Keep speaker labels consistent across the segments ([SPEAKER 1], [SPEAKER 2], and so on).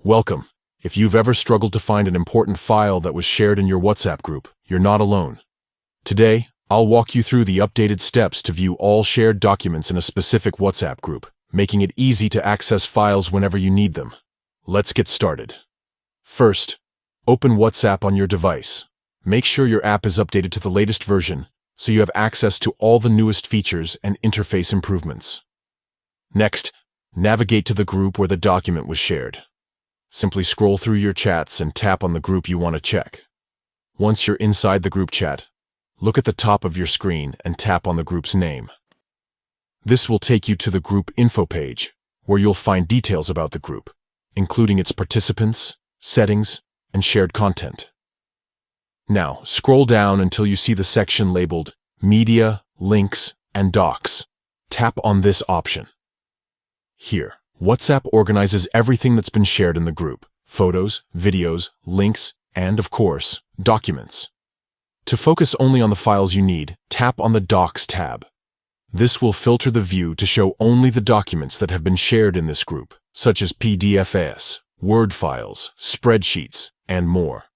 [SPEAKER 1] Welcome. If you've ever struggled to find an important file that was shared in your WhatsApp group, you're not alone. Today, I'll walk you through the updated steps to view all shared documents in a specific WhatsApp group, making it easy to access files whenever you need them. Let's get started. First, open WhatsApp on your device. Make sure your app is updated to the latest version, so you have access to all the newest features and interface improvements. Next, navigate to the group where the document was shared. Simply scroll through your chats and tap on the group you want to check. Once you're inside the group chat, look at the top of your screen and tap on the group's name. This will take you to the group info page, where you'll find details about the group, including its participants, settings, and shared content. Now, scroll down until you see the section labeled Media, Links, and Docs. Tap on this option. Here, WhatsApp organizes everything that's been shared in the group: photos, videos, links, and, of course, documents. To focus only on the files you need, tap on the Docs tab. This will filter the view to show only the documents that have been shared in this group, such as PDFs, Word files, spreadsheets, and more.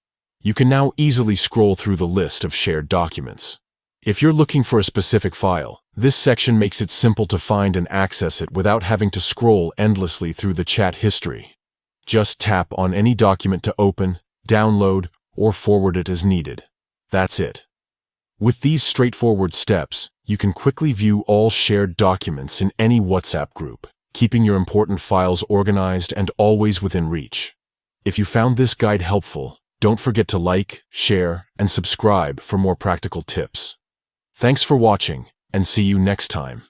[SPEAKER 1] You can now easily scroll through the list of shared documents. If you're looking for a specific file, this section makes it simple to find and access it without having to scroll endlessly through the chat history. Just tap on any document to open, download, or forward it as needed. That's it. With these straightforward steps, you can quickly view all shared documents in any WhatsApp group, keeping your important files organized and always within reach. If you found this guide helpful, don't forget to like, share, and subscribe for more practical tips. Thanks for watching, and see you next time.